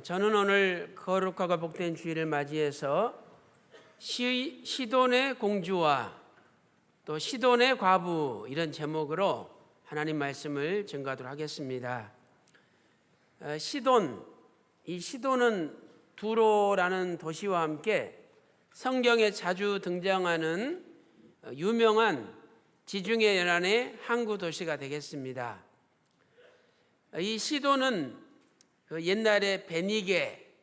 저는 오늘 거룩하고 복된 주일을 맞이해서 시돈의 공주와 또 시돈의 과부 이런 제목으로 하나님 말씀을 증거하도록 하겠습니다. 이 시돈은 두로라는 도시와 함께 성경에 자주 등장하는 유명한 지중해 연안의 항구 도시가 되겠습니다. 이 시돈은 옛날에 베니게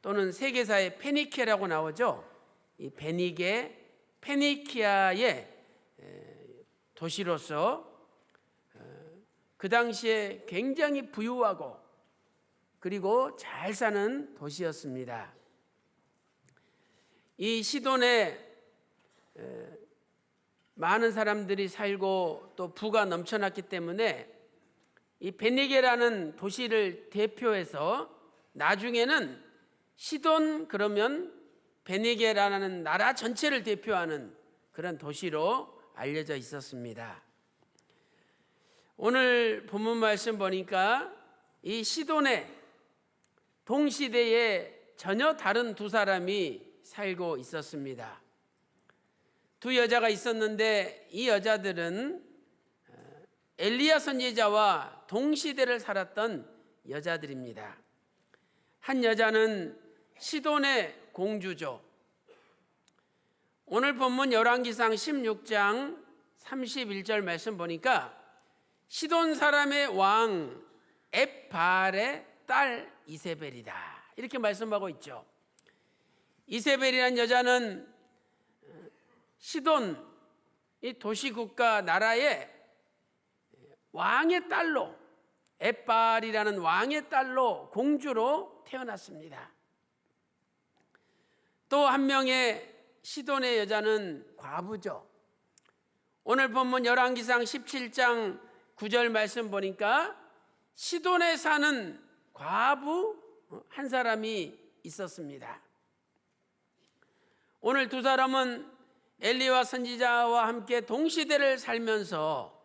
또는 세계사의 페니케라고 나오죠. 이 베니게, 페니키아의 도시로서 그 당시에 굉장히 부유하고 그리고 잘 사는 도시였습니다. 이 시돈에 많은 사람들이 살고 또 부가 넘쳐났기 때문에 이 베니게라는 도시를 대표해서 나중에는 시돈 그러면 베니게라는 나라 전체를 대표하는 그런 도시로 알려져 있었습니다. 오늘 본문 말씀 보니까 이 시돈에 동시대에 전혀 다른 두 사람이 살고 있었습니다. 두 여자가 있었는데 이 여자들은 엘리야 선지자와 동시대를 살았던 여자들입니다. 한 여자는 시돈의 공주죠. 오늘 본문 열왕기상 16장 31절 말씀 보니까 시돈 사람의 왕 엣바알의 딸 이세벨이다 이렇게 말씀하고 있죠. 이세벨이라는 여자는 시돈 이 도시국가 나라의 왕의 딸로 엣바알이라는 왕의 딸로 공주로 태어났습니다. 또 한 명의 시돈의 여자는 과부죠. 오늘 본문 열왕기상 17장 9절 말씀 보니까 시돈에 사는 과부 한 사람이 있었습니다. 오늘 두 사람은 엘리야 선지자와 함께 동시대를 살면서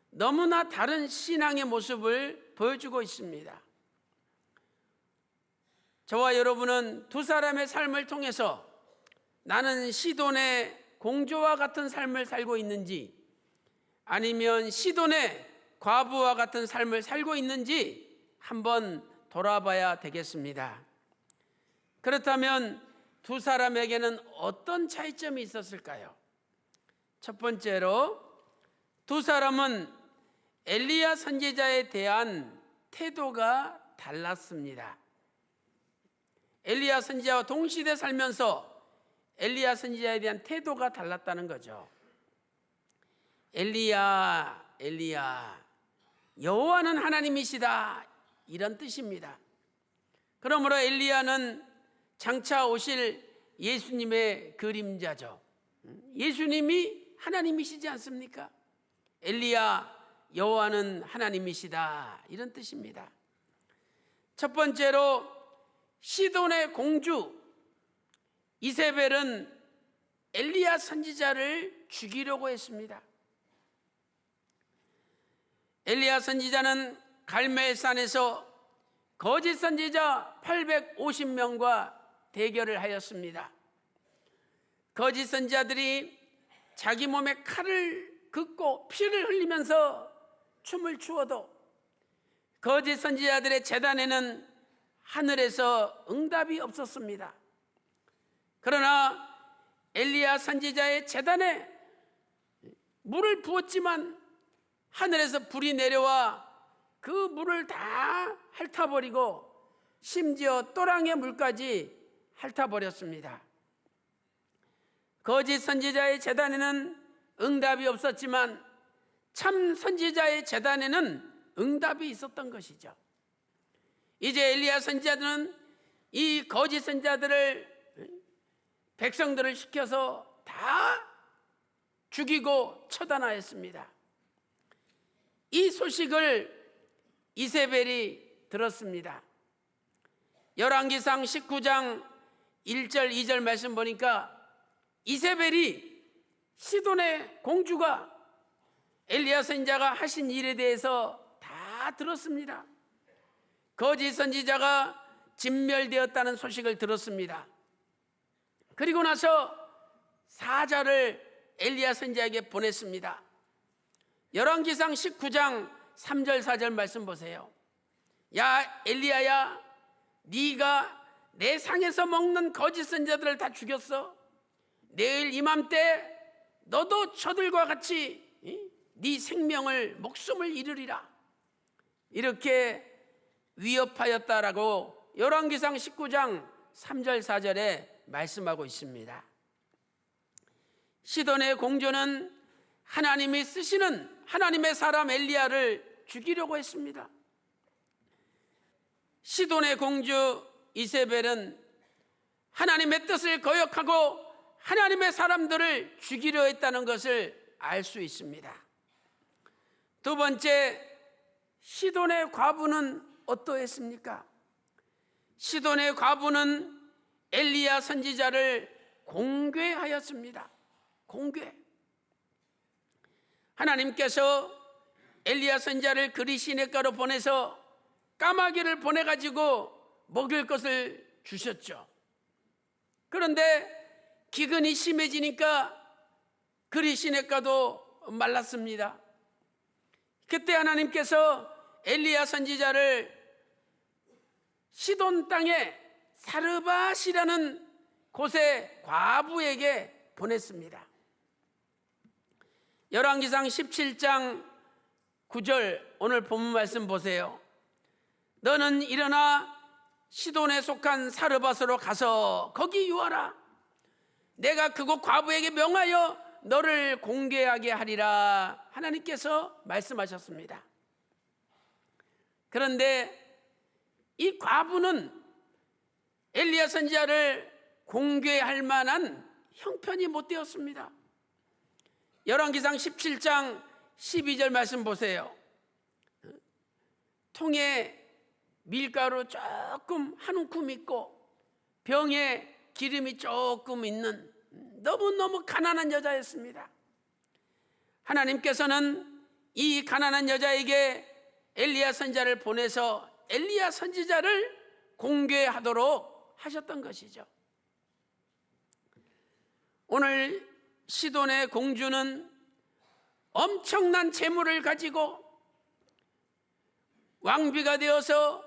너무나 다른 신앙의 모습을 보여주고 있습니다. 저와 여러분은 두 사람의 삶을 통해서 나는 시돈의 공주와 같은 삶을 살고 있는지 아니면 시돈의 과부와 같은 삶을 살고 있는지 한번 돌아봐야 되겠습니다. 그렇다면 두 사람에게는 어떤 차이점이 있었을까요? 첫 번째로 두 사람은 엘리야 선지자에 대한 태도가 달랐습니다. 엘리야 선지자와 동시대 살면서 엘리야 선지자에 대한 태도가 달랐다는 거죠. 엘리야 여호와는 하나님이시다 이런 뜻입니다. 그러므로 엘리야는 장차 오실 예수님의 그림자죠. 예수님이 하나님이시지 않습니까? 엘리야 여호와는 하나님이시다 이런 뜻입니다. 첫 번째로 시돈의 공주 이세벨은 엘리야 선지자를 죽이려고 했습니다. 엘리야 선지자는 갈멜산에서 거짓 선지자 850명과 대결을 하였습니다. 거짓 선지자들이 자기 몸에 칼을 긋고 피를 흘리면서 춤을 추어도 거짓 선지자들의 제단에는 하늘에서 응답이 없었습니다. 그러나 엘리야 선지자의 제단에 물을 부었지만 하늘에서 불이 내려와 그 물을 다 핥아버리고 심지어 또랑의 물까지 핥아버렸습니다. 거짓 선지자의 제단에는 응답이 없었지만 참 선지자의 제단에는 응답이 있었던 것이죠. 이제 엘리야 선지자들은 이 거짓 선지자들을 백성들을 시켜서 다 죽이고 처단하였습니다. 이 소식을 이세벨이 들었습니다. 열왕기상 19장 1절 2절 말씀 보니까 이세벨이 시돈의 공주가 엘리야 선지자가 하신 일에 대해서 다 들었습니다. 거짓 선지자가 진멸되었다는 소식을 들었습니다. 그리고 나서 사자를 엘리야 선지자에게 보냈습니다. 열왕기상 19장 3절 4절 말씀 보세요. 야 엘리야야, 네가 내 상에서 먹는 거짓 선지자들을 다 죽였어. 내일 이맘때 너도 저들과 같이 네 생명을 목숨을 잃으리라. 이렇게 위협하였다라고 열왕기상 19장 3절 4절에 말씀하고 있습니다. 시돈의 공주는 하나님이 쓰시는 하나님의 사람 엘리야를 죽이려고 했습니다. 시돈의 공주 이세벨은 하나님의 뜻을 거역하고 하나님의 사람들을 죽이려 했다는 것을 알 수 있습니다. 두 번째, 시돈의 과부는 어떠했습니까? 시돈의 과부는 엘리야 선지자를 공궤하였습니다. 공궤. 하나님께서 엘리야 선지자를 그리 시냇가로 보내서 까마귀를 보내가지고 먹을 것을 주셨죠. 그런데 기근이 심해지니까 그리 시냇가도 말랐습니다. 그때 하나님께서 엘리야 선지자를 시돈 땅에 사르밧이라는 곳의 과부에게 보냈습니다. 열왕기상 17장 9절 오늘 본문 말씀 보세요. 너는 일어나 시돈에 속한 사르밧으로 가서 거기 유하라. 내가 그곳 과부에게 명하여 너를 공개하게 하리라. 하나님께서 말씀하셨습니다. 그런데 이 과부는 엘리야 선지자를 공개할 만한 형편이 못 되었습니다. 열왕기상 17장 12절 말씀 보세요. 통에 밀가루 조금 한 움큼 있고 병에 기름이 조금 있는 너무너무 가난한 여자였습니다. 하나님께서는 이 가난한 여자에게 엘리야 선지자를 보내서 엘리야 선지자를 공개하도록 하셨던 것이죠. 오늘 시돈의 공주는 엄청난 재물을 가지고 왕비가 되어서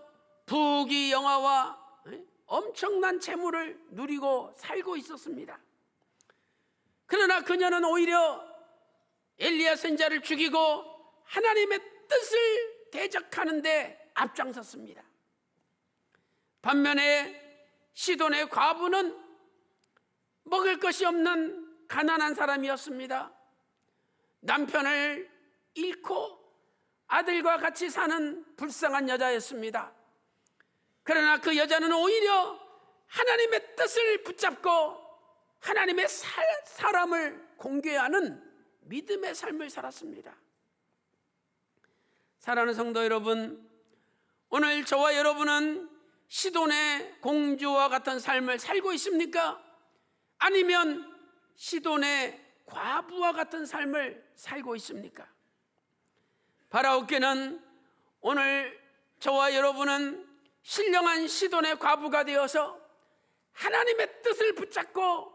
부귀영화와 엄청난 재물을 누리고 살고 있었습니다. 그러나 그녀는 오히려 엘리야 선지자를 죽이고 하나님의 뜻을 대적하는 데 앞장섰습니다. 반면에 시돈의 과부는 먹을 것이 없는 가난한 사람이었습니다. 남편을 잃고 아들과 같이 사는 불쌍한 여자였습니다. 그러나 그 여자는 오히려 하나님의 뜻을 붙잡고 하나님의 사람을 공개하는 믿음의 삶을 살았습니다. 사랑하는 성도 여러분, 오늘 저와 여러분은 시돈의 공주와 같은 삶을 살고 있습니까? 아니면 시돈의 과부와 같은 삶을 살고 있습니까? 바라옵기는 오늘 저와 여러분은 신령한 시돈의 과부가 되어서 하나님의 뜻을 붙잡고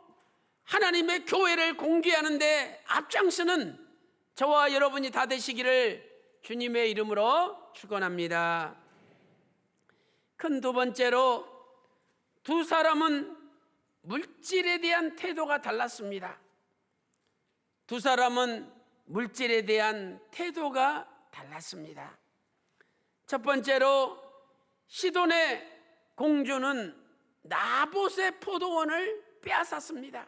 하나님의 교회를 공개하는 데 앞장서는 저와 여러분이 다 되시기를 주님의 이름으로 축원합니다. 큰 두 번째로, 두 사람은 물질에 대한 태도가 달랐습니다. 두 사람은 물질에 대한 태도가 달랐습니다. 첫 번째로, 시돈의 공주는 나봇의 포도원을 빼앗았습니다.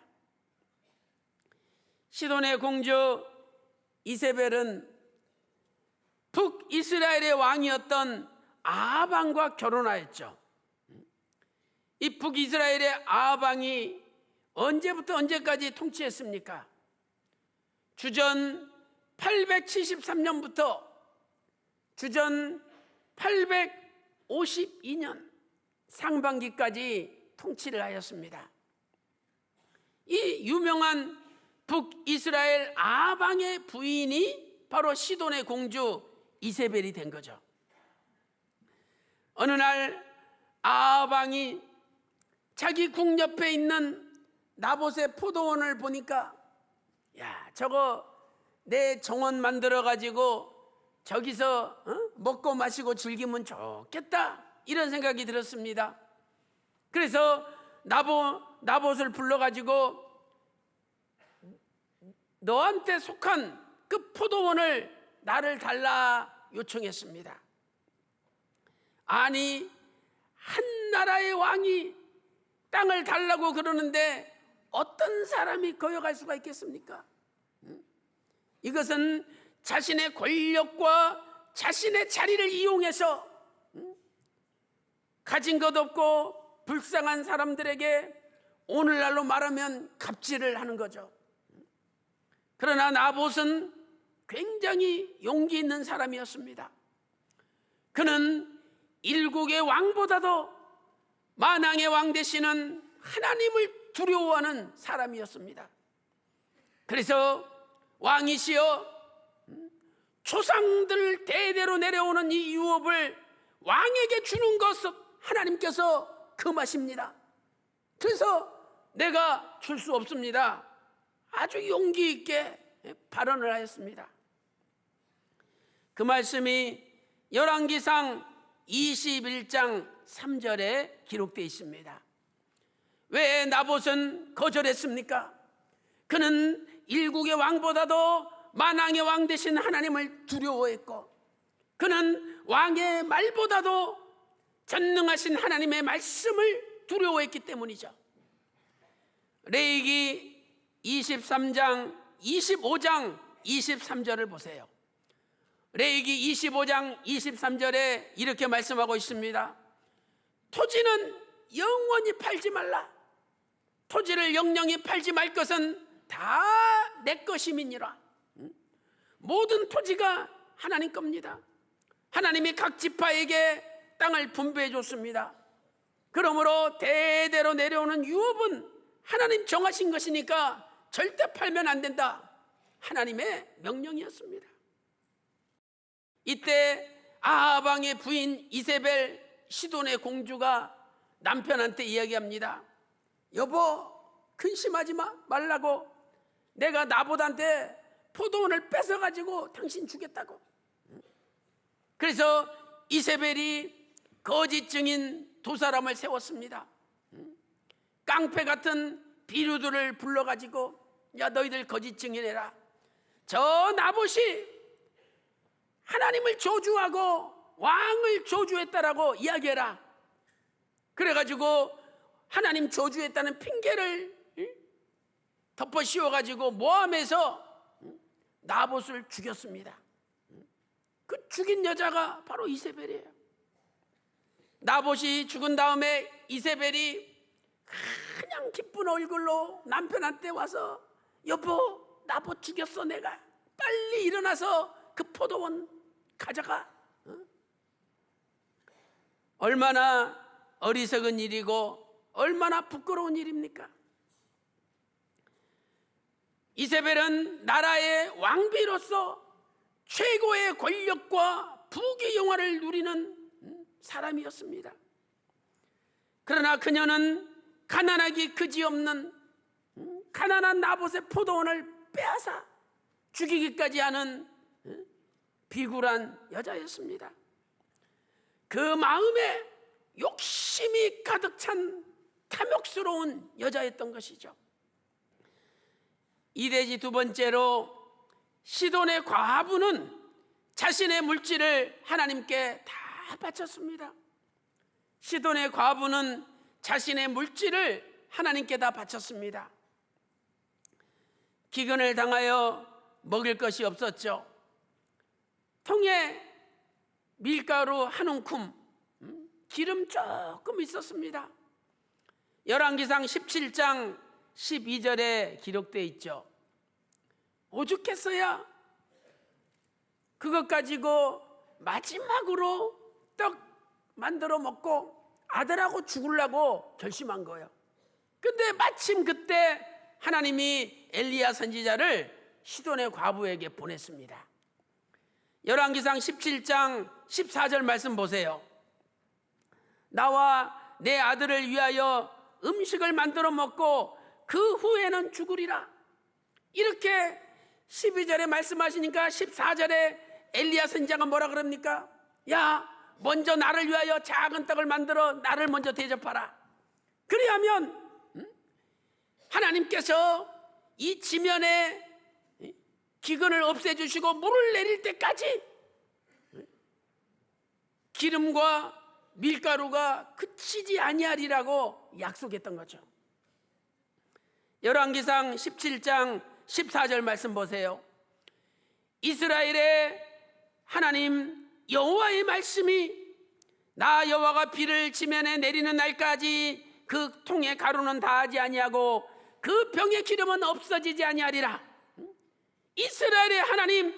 시돈의 공주 이세벨은 북이스라엘의 왕이었던 아합 왕과 결혼하였죠. 이 북이스라엘의 아합 왕이 언제부터 언제까지 통치했습니까? 주전 873년부터 주전 852년 상반기까지 통치를 하였습니다. 이 유명한 북이스라엘 아합 왕의 부인이 바로 시돈의 공주 이세벨이 된 거죠. 어느 날 아방이 자기 궁 옆에 있는 나봇의 포도원을 보니까, 야, 저거 내 정원 만들어 가지고 저기서 먹고 마시고 즐기면 좋겠다, 이런 생각이 들었습니다. 그래서 나봇을 불러 가지고 너한테 속한 그 포도원을 나를 달라 요청했습니다. 아니, 한 나라의 왕이 땅을 달라고 그러는데 어떤 사람이 거역할 수가 있겠습니까? 이것은 자신의 권력과 자신의 자리를 이용해서 가진 것 없고 불쌍한 사람들에게 오늘날로 말하면 갑질을 하는 거죠. 그러나 나봇은 굉장히 용기 있는 사람이었습니다. 그는 일국의 왕보다도 만왕의 왕 되시는 하나님을 두려워하는 사람이었습니다. 그래서 왕이시여, 조상들 대대로 내려오는 이 유업을 왕에게 주는 것을 하나님께서 금하십니다. 그래서 내가 줄 수 없습니다. 아주 용기 있게 발언을 하였습니다. 그 말씀이 열왕기상 21장 3절에 기록되어 있습니다. 왜 나봇은 거절했습니까? 그는 일국의 왕보다도 만왕의 왕 되신 하나님을 두려워했고, 그는 왕의 말보다도 전능하신 하나님의 말씀을 두려워했기 때문이죠. 레위기 23장 25장 23절을 보세요. 레위기 25장 23절에 이렇게 말씀하고 있습니다. 토지는 영원히 팔지 말라. 토지를 영영히 팔지 말 것은 다 내 것임이니라. 모든 토지가 하나님 겁니다. 하나님이 각 지파에게 땅을 분배해 줬습니다. 그러므로 대대로 내려오는 유업은 하나님 정하신 것이니까 절대 팔면 안 된다, 하나님의 명령이었습니다. 이때 아하방의 부인 이세벨, 시돈의 공주가 남편한테 이야기합니다. 여보, 근심하지 말라고. 내가 나봇한테 포도원을 뺏어가지고 당신 주겠다고. 그래서 이세벨이 거짓 증인 두 사람을 세웠습니다. 깡패 같은 비류들을 불러가지고, 야, 너희들 거짓 증인해라. 저 나봇이 하나님을 저주하고 왕을 저주했다라고 이야기해라. 그래가지고 하나님 저주했다는 핑계를 덮어 씌워가지고 모함해서 나봇을 죽였습니다. 그 죽인 여자가 바로 이세벨이에요. 나봇이 죽은 다음에 이세벨이 그냥 기쁜 얼굴로 남편한테 와서, 여보, 나봇 죽였어 내가. 빨리 일어나서 그 포도원 가져가. 얼마나 어리석은 일이고 얼마나 부끄러운 일입니까? 이세벨은 나라의 왕비로서 최고의 권력과 부귀 영화를 누리는 사람이었습니다. 그러나 그녀는 가난하기 그지없는 가난한 나봇의 포도원을 빼앗아 죽이기까지 하는 비굴한 여자였습니다. 그 마음에 욕심이 가득 찬 탐욕스러운 여자였던 것이죠. 이대지 두 번째로, 시돈의 과부는 자신의 물질을 하나님께 다 바쳤습니다. 시돈의 과부는 자신의 물질을 하나님께 다 바쳤습니다. 기근을 당하여 먹을 것이 없었죠. 통에 밀가루 한 움큼, 기름 조금 있었습니다. 열왕기상 17장 12절에 기록되어 있죠. 오죽했어야 그것 가지고 마지막으로 떡 만들어 먹고 아들하고 죽으려고 결심한 거예요. 근데 마침 그때 하나님이 엘리야 선지자를 시돈의 과부에게 보냈습니다. 열왕기상 17장 14절 말씀 보세요. 나와 내 아들을 위하여 음식을 만들어 먹고 그 후에는 죽으리라. 이렇게 12절에 말씀하시니까 14절에 엘리야 선지자가 뭐라 그럽니까? 야, 먼저 나를 위하여 작은 떡을 만들어 나를 먼저 대접하라. 그리하면 하나님께서 이 지면에 기근을 없애주시고 물을 내릴 때까지 기름과 밀가루가 그치지 아니하리라고 약속했던 거죠. 열왕기상 17장 14절 말씀 보세요. 이스라엘의 하나님 여호와의 말씀이 나 여호와가 비를 지면에 내리는 날까지 그 통의 가루는 다하지 아니하고 그 병의 기름은 없어지지 아니하리라. 이스라엘의 하나님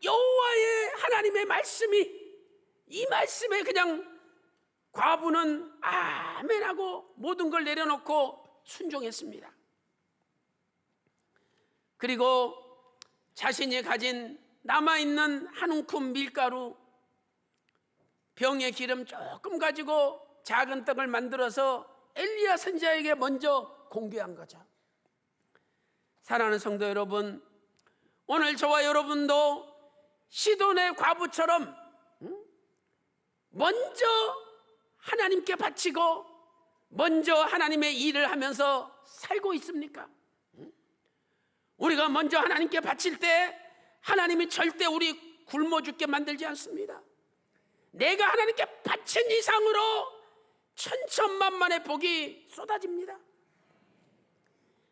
여호와의 하나님의 말씀이, 이 말씀에 그냥 과부는 아멘하고 모든 걸 내려놓고 순종했습니다. 그리고 자신이 가진 남아있는 한 움큼 밀가루, 병의 기름 조금 가지고 작은 떡을 만들어서 엘리야 선지자에게 먼저 공개한 거죠. 사랑하는 성도 여러분, 오늘 저와 여러분도 시돈의 과부처럼 먼저 하나님께 바치고 먼저 하나님의 일을 하면서 살고 있습니까? 우리가 먼저 하나님께 바칠 때 하나님이 절대 우리 굶어 죽게 만들지 않습니다. 내가 하나님께 바친 이상으로 천천만만의 복이 쏟아집니다.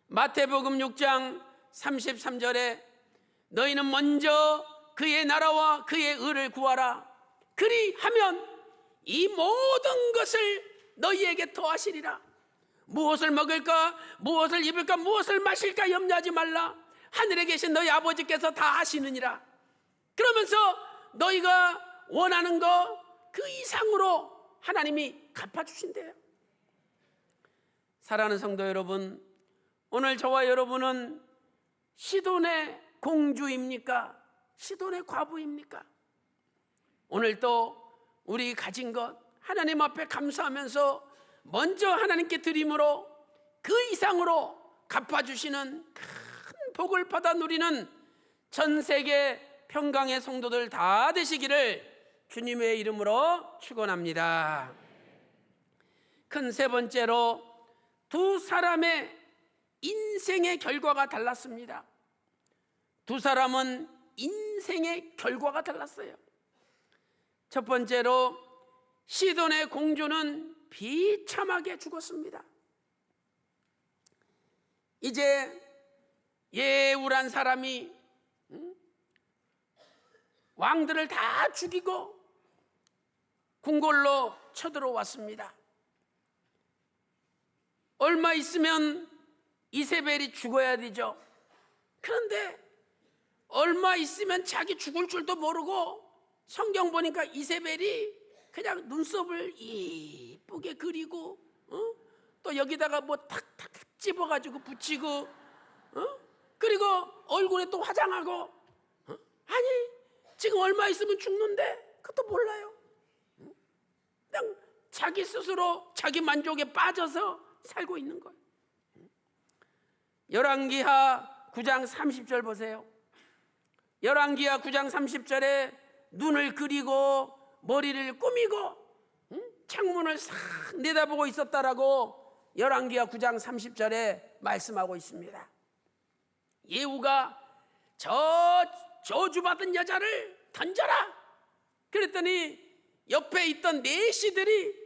마태복음 6장 33절에 너희는 먼저 그의 나라와 그의 의를 구하라. 그리하면 이 모든 것을 너희에게 더하시리라. 무엇을 먹을까, 무엇을 입을까, 무엇을 마실까 염려하지 말라. 하늘에 계신 너희 아버지께서 다 하시느니라. 그러면서 너희가 원하는 거 그 이상으로 하나님이 갚아주신대요. 사랑하는 성도 여러분, 오늘 저와 여러분은 시돈의 공주입니까? 시돈의 과부입니까? 오늘 또 우리 가진 것 하나님 앞에 감사하면서 먼저 하나님께 드림으로 그 이상으로 갚아주시는 큰 복을 받아 누리는 전 세계 평강의 성도들 다 되시기를 주님의 이름으로 축원합니다. 큰 세 번째로 두 사람의 인생의 결과가 달랐습니다. 두 사람은 인생의 결과가 달랐어요. 첫 번째로 시돈의 공주는 비참하게 죽었습니다. 이제 예우란 사람이 왕들을 다 죽이고 궁궐로 쳐들어왔습니다. 얼마 있으면 이세벨이 죽어야 되죠. 그런데 얼마 있으면 자기 죽을 줄도 모르고 성경 보니까 이세벨이 그냥 눈썹을 이쁘게 그리고 또 여기다가 뭐 탁탁 집어가지고 붙이고 그리고 얼굴에 또 화장하고 아니 지금 얼마 있으면 죽는데 그것도 몰라요. 그냥 자기 스스로 자기 만족에 빠져서 살고 있는 거예요. 열왕기하 9장 30절 보세요. 열왕기하 9장 30절에 눈을 그리고 머리를 꾸미고 창문을 싹 내다보고 있었다라고 열왕기하 9장 30절에 말씀하고 있습니다. 예후가 저 저주받은 여자를 던져라. 그랬더니 옆에 있던 내시들이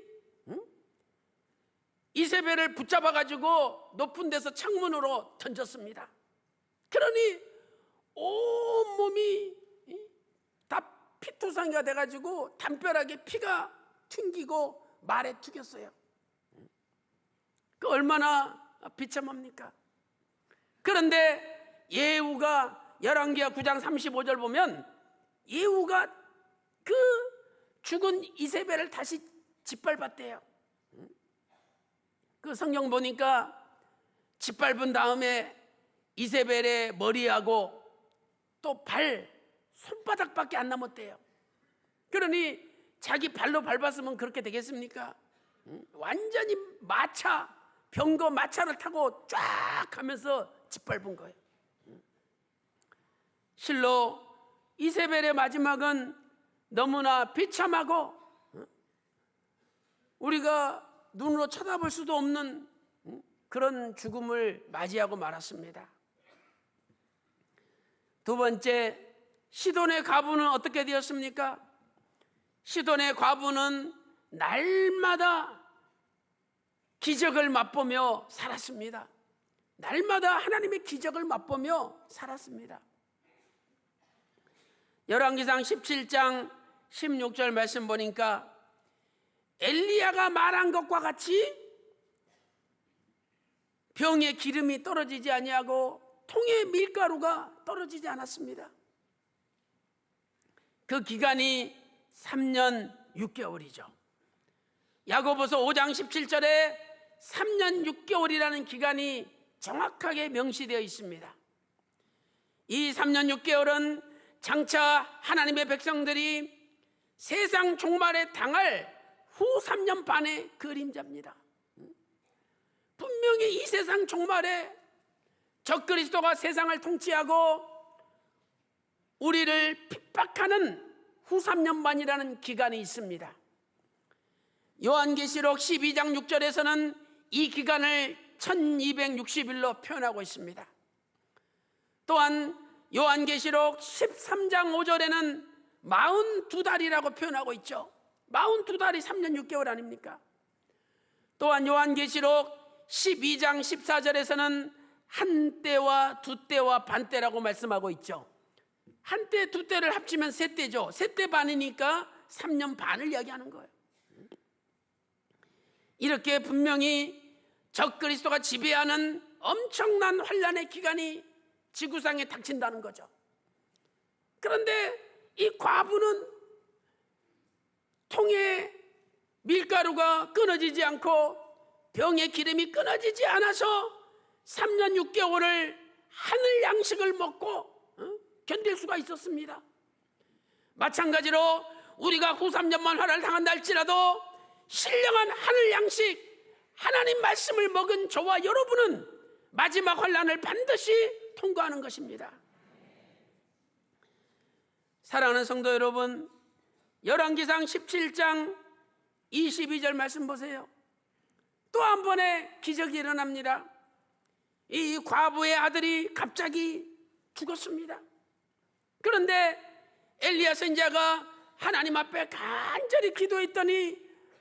이세벨을 붙잡아가지고 높은 데서 창문으로 던졌습니다. 그러니 온몸이 다 피투성이가 돼가지고 담벼락에 피가 튕기고 말에 튀겼어요. 그 얼마나 비참합니까? 그런데 예후가 열왕기하 9장 35절 보면 예후가 그 죽은 이세벨을 다시 짓밟았대요. 그 성경 보니까 짓밟은 다음에 이세벨의 머리하고 또 발, 손바닥밖에 안 남았대요. 그러니 자기 발로 밟았으면 그렇게 되겠습니까? 완전히 병거 마차를 타고 쫙 가면서 짓밟은 거예요. 실로 이세벨의 마지막은 너무나 비참하고 우리가 눈으로 쳐다볼 수도 없는 그런 죽음을 맞이하고 말았습니다. 두 번째, 시돈의 과부는 어떻게 되었습니까? 시돈의 과부는 날마다 기적을 맛보며 살았습니다. 날마다 하나님의 기적을 맛보며 살았습니다. 열왕기상 17장 16절 말씀 보니까 엘리야가 말한 것과 같이 병에 기름이 떨어지지 아니하고 통에 밀가루가 떨어지지 않았습니다. 그 기간이 3년 6개월이죠. 야고보서 5장 17절에 3년 6개월이라는 기간이 정확하게 명시되어 있습니다. 이 3년 6개월은 장차 하나님의 백성들이 세상 종말에 당할 후 3년 반의 그림자입니다. 분명히 이 세상 종말에 적그리스도가 세상을 통치하고 우리를 핍박하는 후 3년 반이라는 기간이 있습니다. 요한계시록 12장 6절에서는 이 기간을 1260일로 표현하고 있습니다. 또한 요한계시록 13장 5절에는 42달이라고 표현하고 있죠. 42달이 3년 6개월 아닙니까? 또한 요한계시록 12장 14절에서는 한 때와 두 때와 반 때라고 말씀하고 있죠. 한 때, 두 때를 합치면 세 때죠. 세 때 반이니까 3년 반을 이야기하는 거예요. 이렇게 분명히 적그리스도가 지배하는 엄청난 환란의 기간이 지구상에 닥친다는 거죠. 그런데 이 과부는 통에 밀가루가 끊어지지 않고 병의 기름이 끊어지지 않아서 3년 6개월을 하늘 양식을 먹고 견딜 수가 있었습니다. 마찬가지로 우리가 후 3년만 환란을 당한다 할지라도 신령한 하늘 양식, 하나님 말씀을 먹은 저와 여러분은 마지막 환란을 반드시 통과하는 것입니다. 사랑하는 성도 여러분, 열왕기상 17장 22절 말씀 보세요. 또 한 번의 기적이 일어납니다. 이 과부의 아들이 갑자기 죽었습니다. 그런데 엘리야 선지자가 하나님 앞에 간절히 기도했더니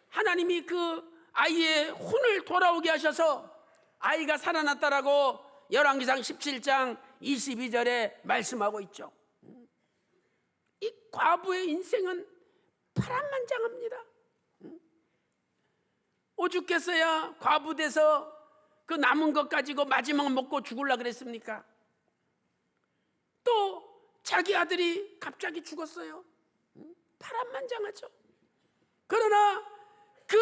하나님이 그 아이의 혼을 돌아오게 하셔서 아이가 살아났다라고 열왕기상 17장 22절에 말씀하고 있죠. 이 과부의 인생은 파란만장합니다. 오죽했어야 과부 돼서 그 남은 것 가지고 마지막 먹고 죽으려고 그랬습니까? 또 자기 아들이 갑자기 죽었어요. 파란만장하죠. 그러나 그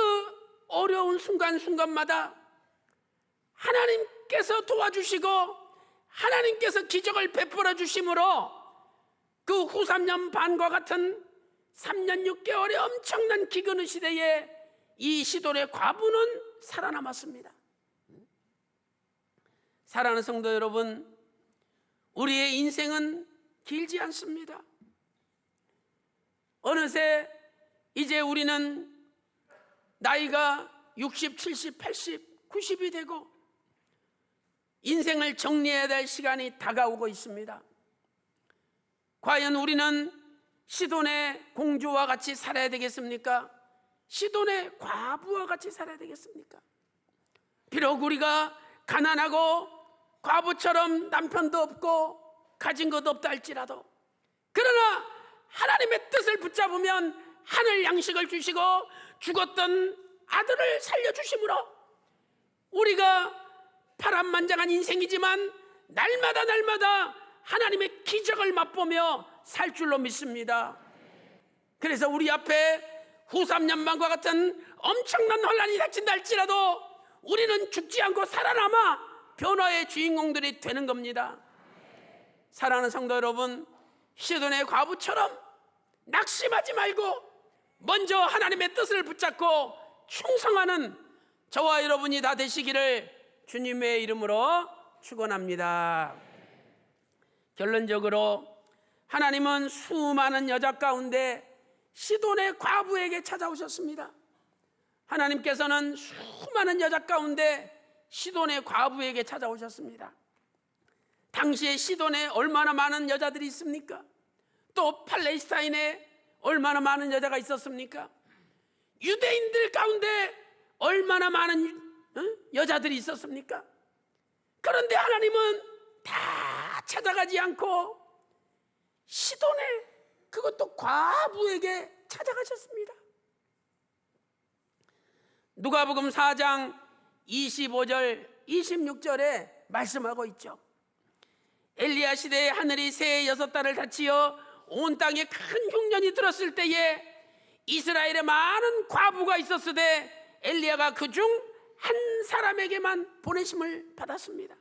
어려운 순간순간마다 하나님께서 도와주시고 하나님께서 기적을 베풀어 주심으로 그 후 3년 반과 같은 3년 6개월의 엄청난 기근의 시대에 이 시돈의 과부는 살아남았습니다. 사랑하는 성도 여러분, 우리의 인생은 길지 않습니다. 어느새 이제 우리는 나이가 60, 70, 80, 90이 되고 인생을 정리해야 될 시간이 다가오고 있습니다. 과연 우리는 시돈의 공주와 같이 살아야 되겠습니까? 시돈의 과부와 같이 살아야 되겠습니까? 비록 우리가 가난하고 과부처럼 남편도 없고 가진 것도 없다 할지라도, 그러나 하나님의 뜻을 붙잡으면 하늘 양식을 주시고 죽었던 아들을 살려주심으로 우리가 파란만장한 인생이지만 날마다 하나님의 기적을 맛보며 살 줄로 믿습니다. 그래서 우리 앞에 후 3년만과 같은 엄청난 환란이 닥친다 할지라도 우리는 죽지 않고 살아남아 변화의 주인공들이 되는 겁니다. 사랑하는 성도 여러분, 시돈의 과부처럼 낙심하지 말고 먼저 하나님의 뜻을 붙잡고 충성하는 저와 여러분이 다 되시기를 주님의 이름으로 축원합니다. 결론적으로 하나님은 수많은 여자 가운데 시돈의 과부에게 찾아오셨습니다. 하나님께서는 수많은 여자 가운데 시돈의 과부에게 찾아오셨습니다. 당시에 시돈에 얼마나 많은 여자들이 있습니까? 또 팔레스타인에 얼마나 많은 여자가 있었습니까? 유대인들 가운데 얼마나 많은 여자들이 있었습니까? 그런데 하나님은 다 찾아가지 않고 시돈에, 그것도 과부에게 찾아가셨습니다. 누가복음 4장 25절 26절에 말씀하고 있죠. 엘리야 시대에 하늘이 새 6달을 닫히어 온 땅에 큰 흉년이 들었을 때에 이스라엘에 많은 과부가 있었으되 엘리야가 그중 한 사람에게만 보내심을 받았습니다.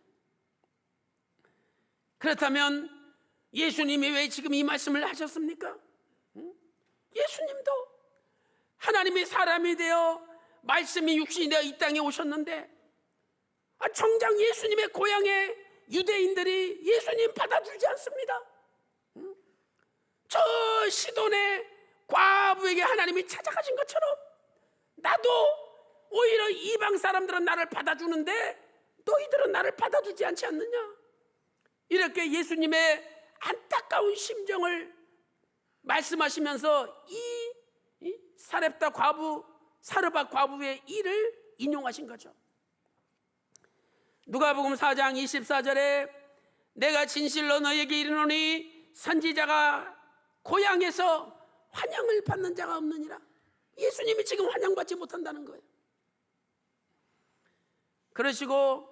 그렇다면 예수님이 왜 지금 이 말씀을 하셨습니까? 예수님도 하나님의 사람이 되어 말씀이 육신이 되어 이 땅에 오셨는데 정작 예수님의 고향에 유대인들이 예수님 받아주지 않습니다. 저 시돈의 과부에게 하나님이 찾아가신 것처럼 나도 오히려 이방 사람들은 나를 받아주는데 너희들은 나를 받아주지 않지 않느냐, 이렇게 예수님의 안타까운 심정을 말씀하시면서 이 사렙다 과부, 사르밧 과부의 일을 인용하신 거죠. 누가복음 4장 24절에 내가 진실로 너에게 이르노니 선지자가 고향에서 환영을 받는 자가 없느니라. 예수님이 지금 환영받지 못한다는 거예요. 그러시고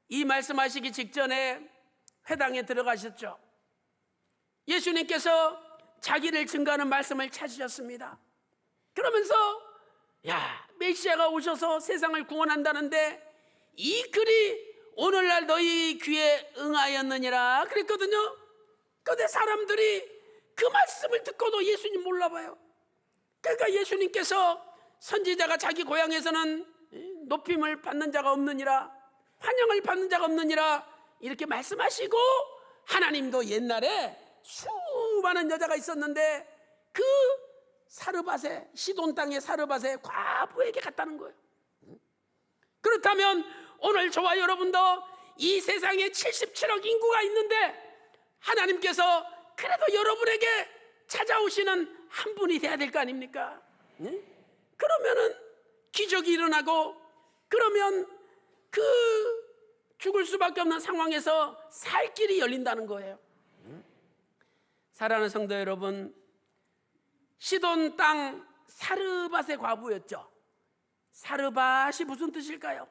이 말씀하시기 직전에 회당에 들어가셨죠. 예수님께서 자기를 증거하는 말씀을 찾으셨습니다. 그러면서 메시아가 오셔서 세상을 구원한다는데 이 글이 오늘날 너희 귀에 응하였느니라 그랬거든요. 그런데 사람들이 그 말씀을 듣고도 예수님 몰라봐요. 그러니까 예수님께서 선지자가 자기 고향에서는 높임을 받는 자가 없느니라, 환영을 받는 자가 없느니라 이렇게 말씀하시고, 하나님도 옛날에 수많은 여자가 있었는데 그 사르밧에, 시돈 땅의 사르밧의 과부에게 갔다는 거예요. 그렇다면 오늘 저와 여러분도 이 세상에 77억 인구가 있는데 하나님께서 그래도 여러분에게 찾아오시는 한 분이 돼야 될 거 아닙니까? 그러면은 기적이 일어나고, 그러면 그 죽을 수밖에 없는 상황에서 살 길이 열린다는 거예요. 사랑하는 성도 여러분, 시돈 땅 사르밧의 과부였죠. 사르밧이 무슨 뜻일까요?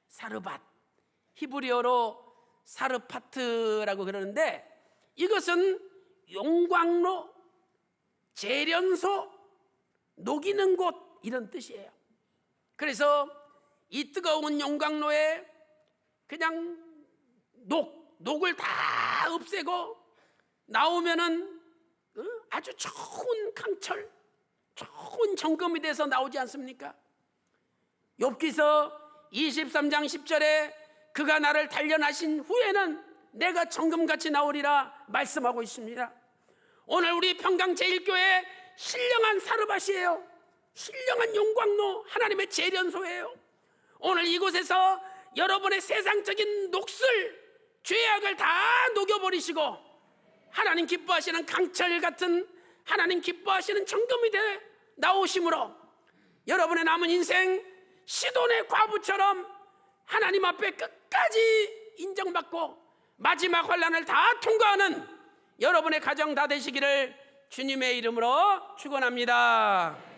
사르밧, 히브리어로 사르파트라고 그러는데 이것은 용광로, 재련소, 녹이는 곳 이런 뜻이에요. 그래서 이 뜨거운 용광로에 그냥 녹을 다 없애고 나오면은 아주 좋은 강철, 좋은 정금이 돼서 나오지 않습니까? 욥기서 23장 10절에 그가 나를 단련하신 후에는 내가 정금같이 나오리라 말씀하고 있습니다. 오늘 우리 평강제일교회 신령한 사르밧이에요. 신령한 용광로, 하나님의 재련소예요. 오늘 이곳에서 여러분의 세상적인 녹슬, 죄악을 다 녹여버리시고 하나님 기뻐하시는 강철 같은, 하나님 기뻐하시는 정금이 돼 나오심으로 여러분의 남은 인생 시돈의 과부처럼 하나님 앞에 끝까지 인정받고 마지막 환난을 다 통과하는 여러분의 가정 다 되시기를 주님의 이름으로 축원합니다.